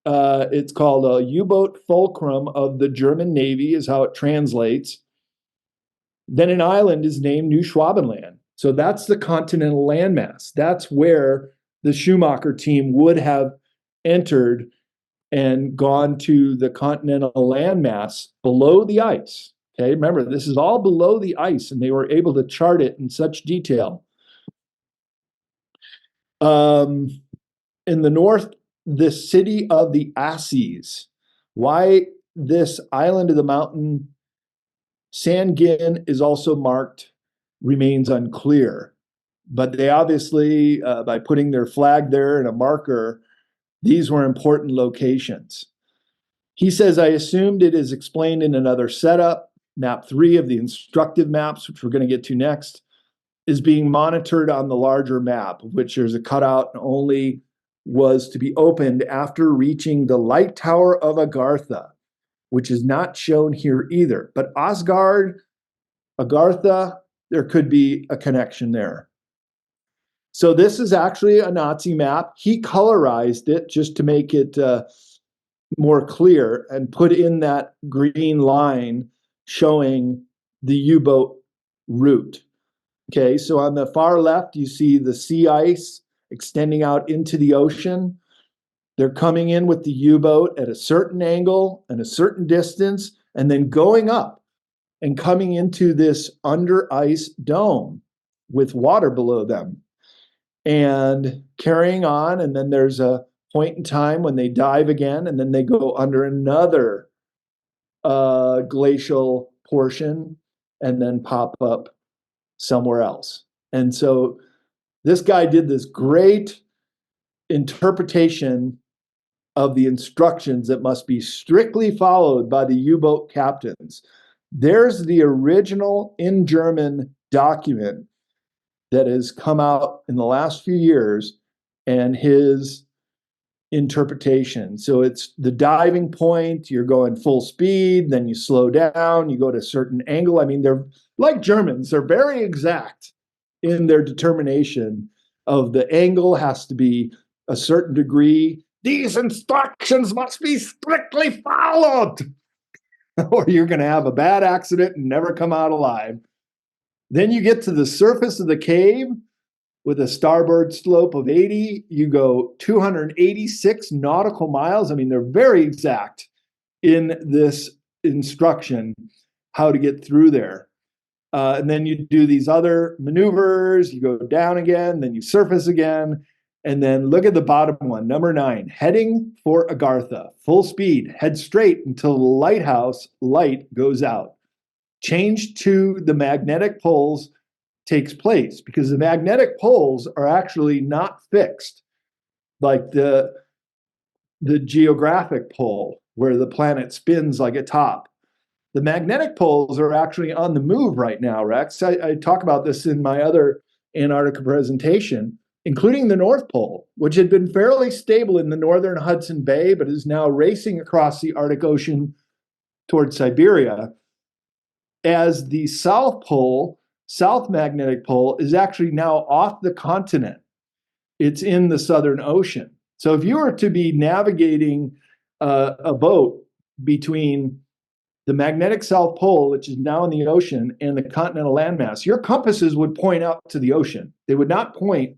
It's called a U-boat fulcrum of the German Navy is how it translates. Then an island is named New Schwabenland. So that's the continental landmass. That's where the Schumacher team would have entered and gone to the continental landmass below the ice. Okay, remember, this is all below the ice, and they were able to chart it in such detail. In the north, the city of the Asses. Why this island of the mountain Sangin is also marked remains unclear. But they obviously, by putting their flag there and a marker, these were important locations. He says, I assumed it is explained in another setup. Map 3 of the instructive maps, which we're going to get to next, is being monitored on the larger map, which there's a cutout and only was to be opened after reaching the light tower of Agartha, which is not shown here either. But Asgard, Agartha, there could be a connection there. So this is actually a Nazi map. He colorized it just to make it more clear and put in that green line showing the U-boat route. Okay, so on the far left, you see the sea ice extending out into the ocean. They're coming in with the U-boat at a certain angle and a certain distance, and then going up and coming into this under ice dome with water below them and carrying on. And then there's a point in time when they dive again, and then they go under another glacial portion and then pop up somewhere else. And so this guy did this great interpretation of the instructions that must be strictly followed by the U-boat captains. There's the original in German document that has come out in the last few years and his interpretation. So it's the diving point, you're going full speed, then you slow down, you go to a certain angle. I mean, they're like Germans, they're very exact in their determination of the angle has to be a certain degree. These instructions must be strictly followed, or you're going to have a bad accident and never come out alive. Then you get to the surface of the cave with a starboard slope of 80. You go 286 nautical miles. I mean, they're very exact in this instruction how to get through there. And then you do these other maneuvers. You go down again, then you surface again. And then look at the bottom one, number 9, heading for Agartha, full speed, head straight until the lighthouse light goes out. Change to the magnetic poles takes place because the magnetic poles are actually not fixed like the geographic pole where the planet spins like a top. The magnetic poles are actually on the move right now, Rex. I talk about this in my other Antarctica presentation, including the North Pole, which had been fairly stable in the northern Hudson Bay, but is now racing across the Arctic Ocean towards Siberia, as the South Pole, South Magnetic Pole, is actually now off the continent. It's in the Southern Ocean. So if you were to be navigating a boat between the magnetic South Pole, which is now in the ocean, and the continental landmass, your compasses would point out to the ocean. They would not point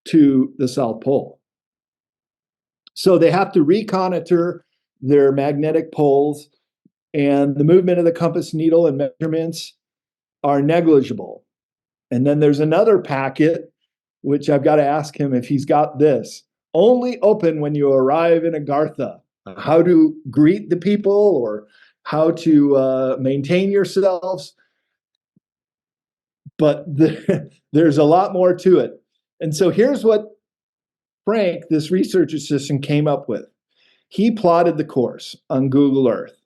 to the South Pole. So they have to reconnoiter their magnetic poles, and the movement of the compass needle and measurements are negligible. And then there's another packet, which I've got to ask him if he's got this. Only open when you arrive in Agartha. How to greet the people or how to maintain yourselves. But there's a lot more to it. And so here's what Frank, this research assistant, came up with. He plotted the course on Google Earth.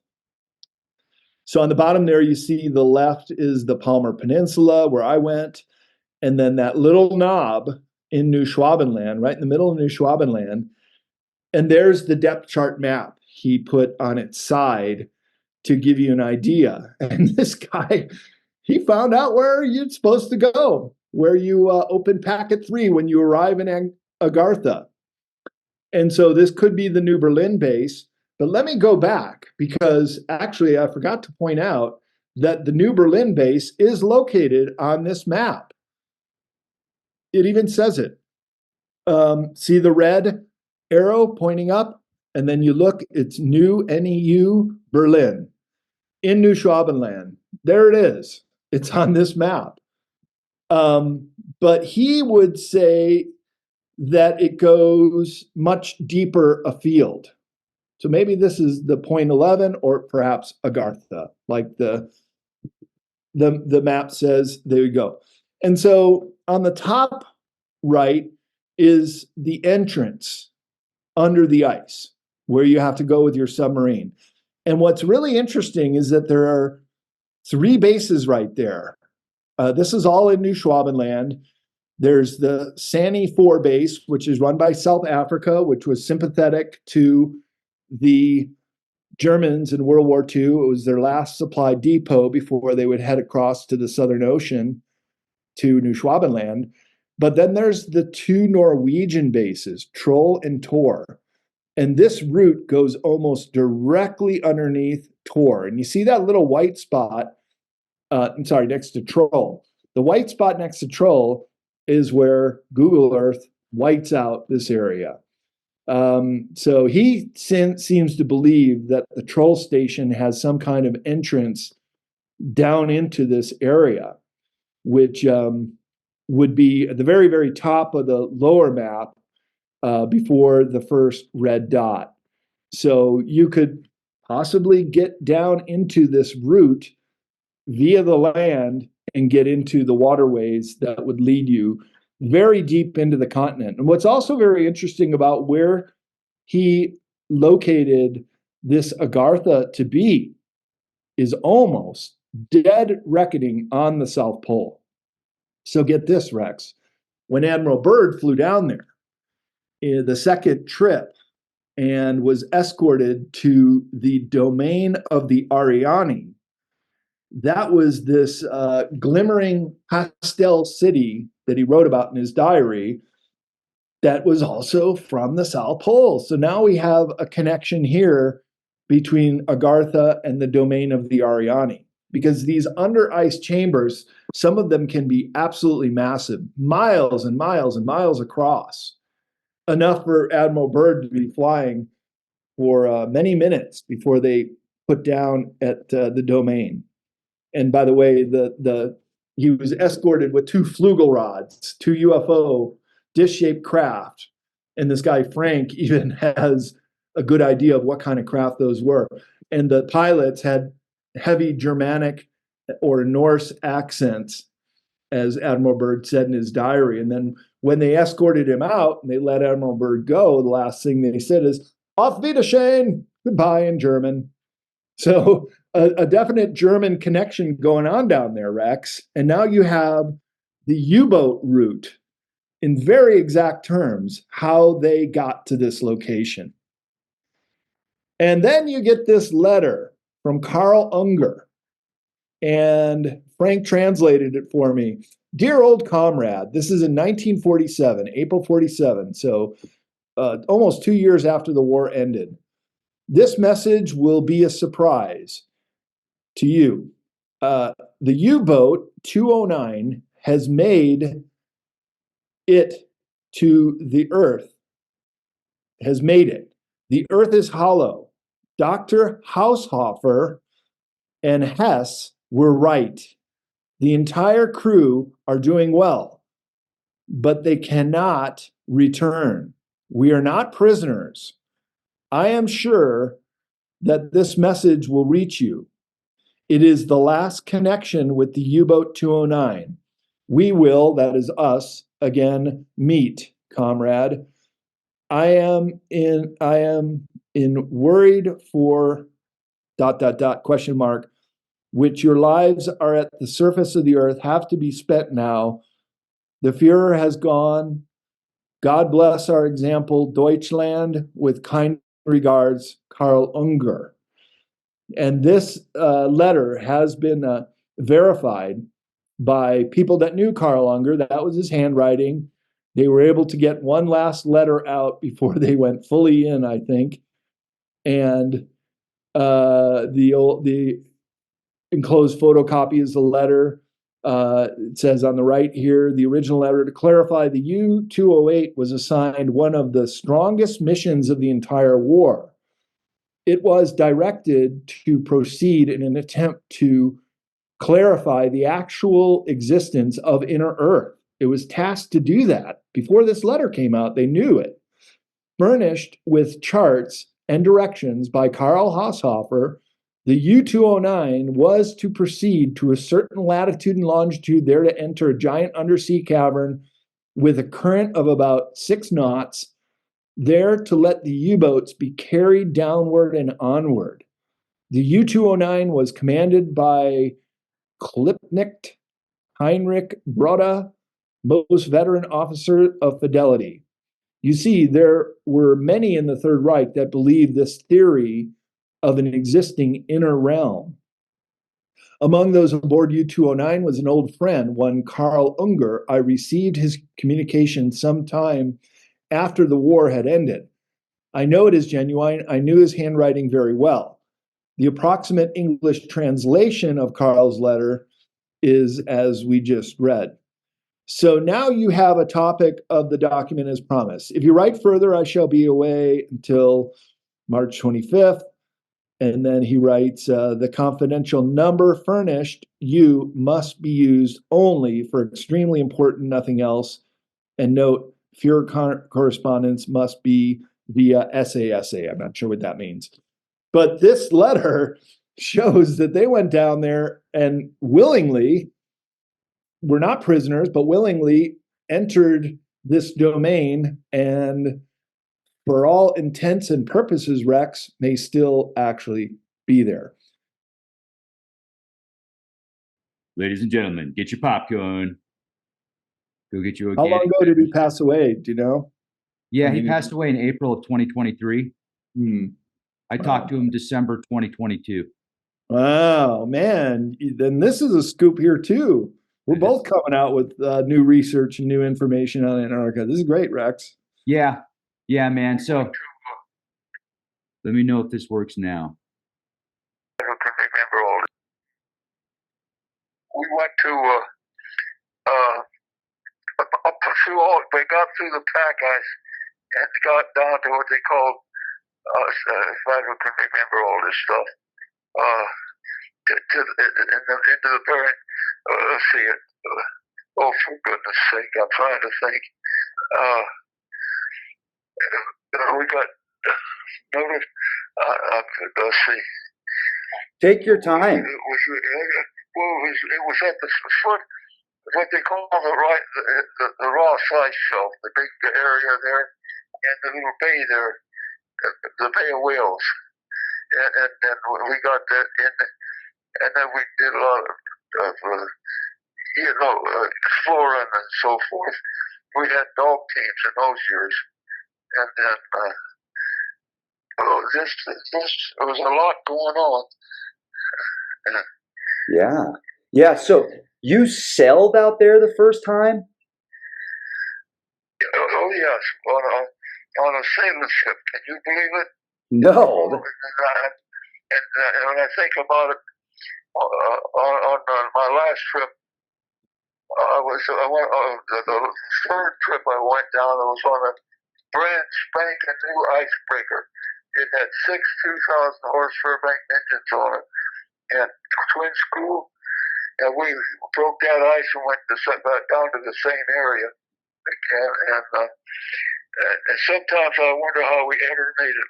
So on the bottom there, you see the left is the Palmer Peninsula, where I went, and then that little knob in New Schwabenland, right in the middle of New Schwabenland, and there's the depth chart map he put on its side to give you an idea. And this guy, he found out where you're supposed to go. where you open packet 3 when you arrive in Agartha. And so this could be the New Berlin base. But let me go back, because actually I forgot to point out that the New Berlin base is located on this map. It even says it. See the red arrow pointing up? And then you look, it's New, N-E-U, Berlin, in New Schwabenland. There it is. It's on this map. But he would say that it goes much deeper afield. So maybe this is the point 11, or perhaps Agartha, like the map says. There you go. And so on the top right is the entrance under the ice, where you have to go with your submarine. And what's really interesting is that there are 3 bases right there. This is all in New Schwabenland. There's the Sani 4 base, which is run by South Africa, which was sympathetic to the Germans in World War II. It was their last supply depot before they would head across to the Southern Ocean to New Schwabenland. But then there's the 2 Norwegian bases, Troll and Tor. And this route goes almost directly underneath Tor. And you see that little white spot, next to Troll. The white spot next to Troll is where Google Earth whites out this area. So he seems to believe that the Troll station has some kind of entrance down into this area, which would be at the very, very top of the lower map before the first red dot. So you could possibly get down into this route via the land and get into the waterways that would lead you very deep into the continent. And what's also very interesting about where he located this Agartha to be is almost dead reckoning on the South Pole. So get this, Rex. When Admiral Byrd flew down there, the second trip, and was escorted to the domain of the Ariani, that was this glimmering pastel city that he wrote about in his diary that was also from the South Pole. So now we have a connection here between Agartha and the domain of the Ariani, because these under ice chambers, some of them can be absolutely massive, miles and miles and miles across, enough for Admiral Byrd to be flying for many minutes before they put down at the domain. And by the way, he was escorted with 2 flugel rods, 2 UFO dish-shaped craft. And this guy, Frank, even has a good idea of what kind of craft those were. And the pilots had heavy Germanic or Norse accents, as Admiral Byrd said in his diary. And then when they escorted him out and they let Admiral Byrd go, the last thing they said is, "Auf Wiedersehen," goodbye in German. So a definite German connection going on down there, Rex. And now you have the U-boat route, in very exact terms, how they got to this location. And then you get this letter from Carl Unger, and Frank translated it for me. "Dear old comrade," this is in 1947, April 47, so almost 2 years after the war ended. "This message will be a surprise to you. The U-boat 209 has made it to the Earth, has made it. The Earth is hollow. Dr. Haushofer and Hess were right. The entire crew are doing well, but they cannot return. We are not prisoners. I am sure that this message will reach you. It is the last connection with the U-boat 209. We will, that is us, again meet, comrade. I am in worried for ... question mark, which your lives are at the surface of the earth have to be spent now. The Führer has gone. God bless our example, Deutschland, with kind regards, Carl Unger." And this letter has been verified by people that knew Carl Unger. That was his handwriting. They were able to get one last letter out before they went fully in, I think. And the enclosed photocopy is the letter. It says on the right here, the original letter to clarify, the U-208 was assigned one of the strongest missions of the entire war. It was directed to proceed in an attempt to clarify the actual existence of inner Earth. It was tasked to do that. Before this letter came out, they knew it. Furnished with charts and directions by Karl Haushofer, the U-209 was to proceed to a certain latitude and longitude, there to enter a giant undersea cavern with a current of about 6 knots, there to let the U-boats be carried downward and onward. The U-209 was commanded by Klipknecht Heinrich Broda, most veteran officer of Fidelity. You see, there were many in the Third Reich that believed this theory of an existing inner realm. Among those aboard U-209 was an old friend, one Carl Unger. I received his communication sometime after the war had ended. I know it is genuine. I knew his handwriting very well. The approximate English translation of Carl's letter is as we just read. So now you have a topic of the document as promised. If you write further, I shall be away until March 25th. And then he writes, the confidential number furnished you must be used only for extremely important, nothing else. And note, Fuhrer correspondence must be via SASA. I'm not sure what that means. But this letter shows that they went down there and willingly, were not prisoners, but willingly entered this domain, and for all intents and purposes, Rex may still actually be there. Ladies and gentlemen, get your popcorn. Go get your. How long ago did he pass away? Do you know? Yeah, he passed away in April of 2023. I talked to him December 2022. Wow, man. Then this is a scoop here too. We're both coming out with new research and new information on Antarctica. This is great, Rex. Yeah, man. So let me know if this works now. I can remember all this. We went to up through all. We got through the pack ice and got down to what they called. If I can remember all this stuff, into the very. Let's see it. Oh, for goodness sake! I'm trying to think. We got notice. Let's see. Take your time. It was at the foot, what they call the Ross Ice Shelf, the big area there, and the little bay there, the Bay of Whales, and then we got that in, and then we did a lot of exploring and so forth. We had dog teams in those years, and then there was a lot going on. Yeah. So you sailed out there the first time? Oh yes, on a sailing ship. Can you believe it? No. And when I think about it, on my last trip, the third trip I went down. I was on a brand spanking new icebreaker. It had 6 2,000 horse Fairbank engines on it, and twin screw. And we broke that ice and went back down to the same area again. And sometimes I wonder how we ever made it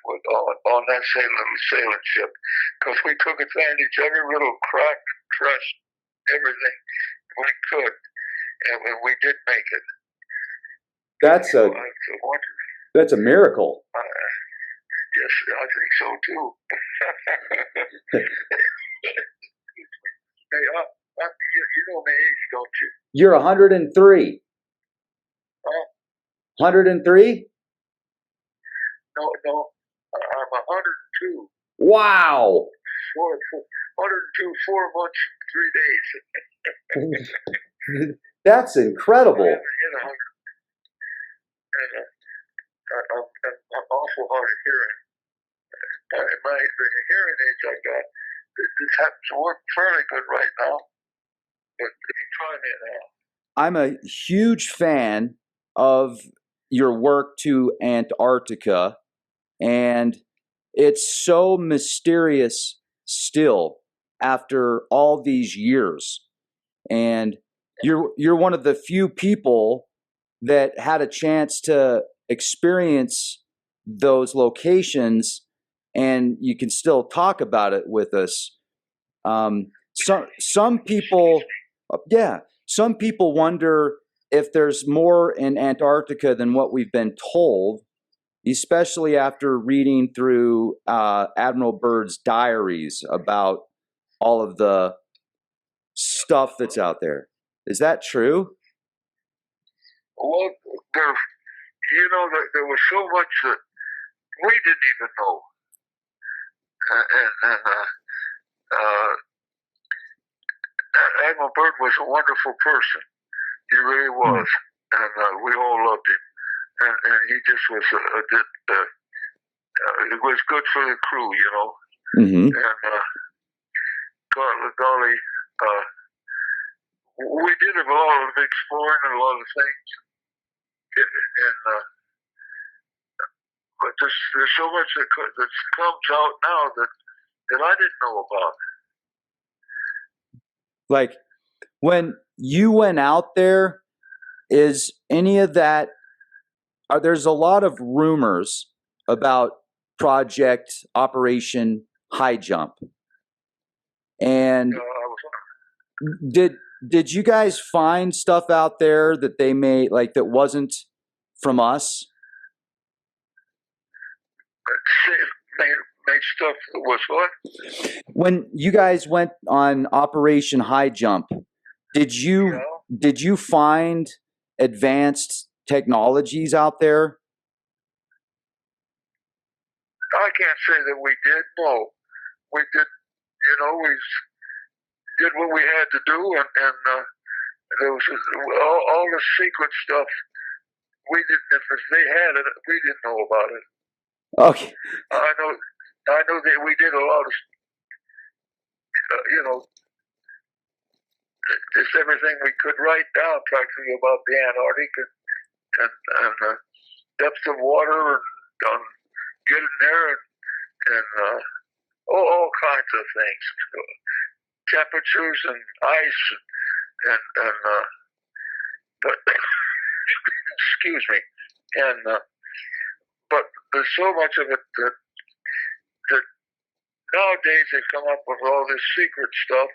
on that same little sailing ship, because we took advantage of every little crack and truss, everything we could, and we did make it. That's a miracle. Yes, I think so too. Hey, you know my age, don't you? You're 103. 103? No, I'm 102. Wow. 102, 4 months, 3 days. That's incredible. And, I'm awful hard of hearing. The hearing aids I got, this happens to work fairly good right now. But try me now. I'm a huge fan of your work to Antarctica, and it's so mysterious still after all these years. And you're one of the few people that had a chance to experience those locations, and you can still talk about it with us. Some people, some people wonder if there's more in Antarctica than what we've been told, especially after reading through Admiral Byrd's diaries about all of the stuff that's out there. Is that true? Well, there was so much that we didn't even know. Admiral Byrd was a wonderful person. He really was. And we all loved him. And he just was, it was good for the crew, you know. Mm-hmm. And golly, we did a lot of exploring and a lot of things. But there's so much that comes out now that I didn't know about. Like, when you went out there, is any of that, there's a lot of rumors about Project Operation High Jump. And did you guys find stuff out there that they made, like, that wasn't from us? Made stuff that was what? When you guys went on Operation High Jump, did you find advanced technologies out there? I can't say that we did. No, we did. We did what we had to do, and there was all the secret stuff. We didn't. If they had it, we didn't know about it. Okay. I know that we did a lot of, just everything we could write down practically about the Antarctic and depth of water and getting there and all kinds of things, temperatures and ice and but excuse me, but there's so much of it that nowadays they come up with all this secret stuff,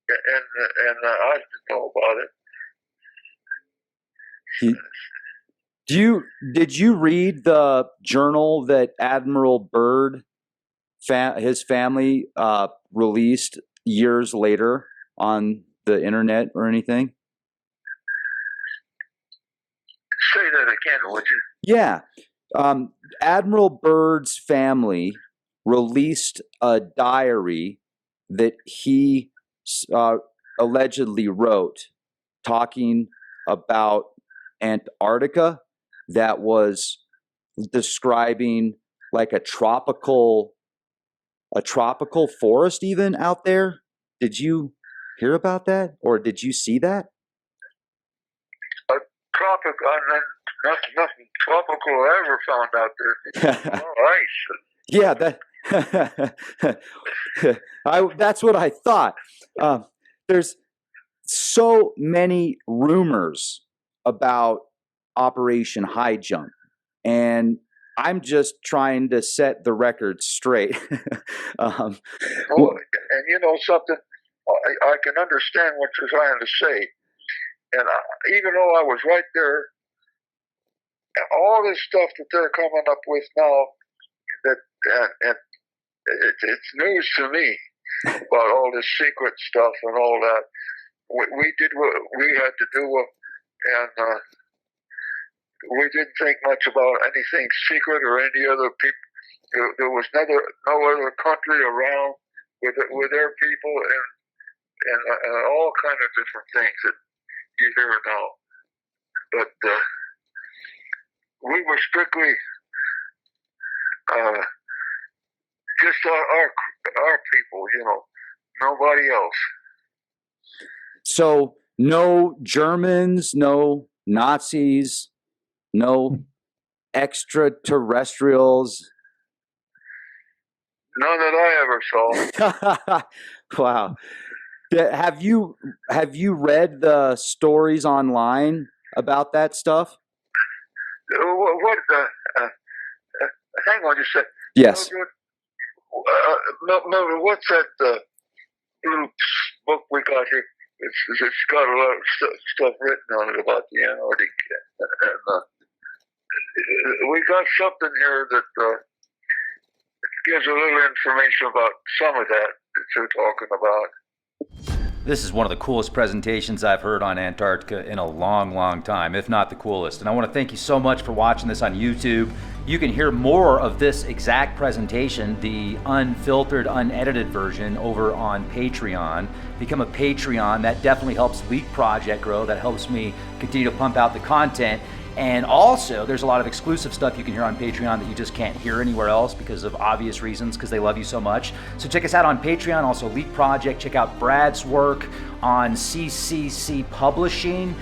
and I didn't know about it. Did you read the journal that Admiral Byrd, his family, released years later on the internet or anything? Say that again, would you? Yeah. Admiral Byrd's family released a diary that he allegedly wrote talking about Antarctica that was describing like a tropical forest even out there. Did you hear about that, or did you see that? Nothing tropical I ever found out there. Yeah, that's what I thought. There's so many rumors about Operation High Jump, and I'm just trying to set the record straight. And something, I can understand what you're trying to say, and even though I was right there, all this stuff that they're coming up with now, and it's news to me about all this secret stuff and all that. We did what we had to do, and we didn't think much about anything secret or any other people. There was no other country around with their people and all kind of different things you hear now. But we were strictly just our people, you know, nobody else. So no Germans, no Nazis, no extraterrestrials. None that I ever saw. Wow. Have you read the stories online about that stuff? What hang on just a second. Yes. No, what's that little book we got here? It's got a lot of stuff written on it about the Antarctic. And, we got something here that gives a little information about some of that you're talking about. This is one of the coolest presentations I've heard on Antarctica in a long, long time, if not the coolest. And I want to thank you so much for watching this on YouTube. You can hear more of this exact presentation, the unfiltered, unedited version, over on Patreon. Become a Patreon. That definitely helps Leak Project grow. That helps me continue to pump out the content. And also, there's a lot of exclusive stuff you can hear on Patreon that you just can't hear anywhere else because of obvious reasons, because they love you so much. So check us out on Patreon, also Leak Project. Check out Brad's work on CCCPublishing,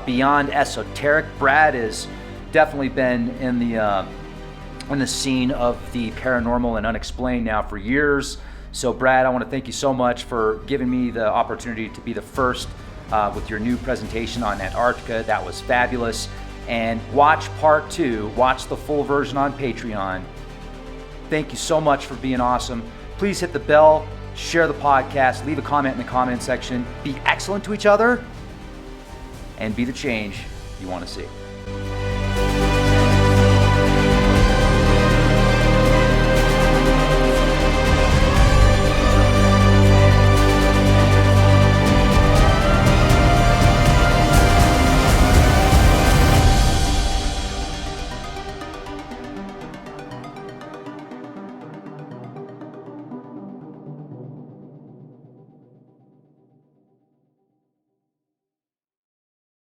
Beyond Esoteric. Brad has definitely been in the scene of the paranormal and unexplained now for years. So Brad, I want to thank you so much for giving me the opportunity to be the first with your new presentation on Antarctica. That was fabulous. And watch part 2, watch the full version on Patreon. Thank you so much for being awesome. Please hit the bell, share the podcast, leave a comment in the comment section. Be excellent to each other, and be the change you want to see.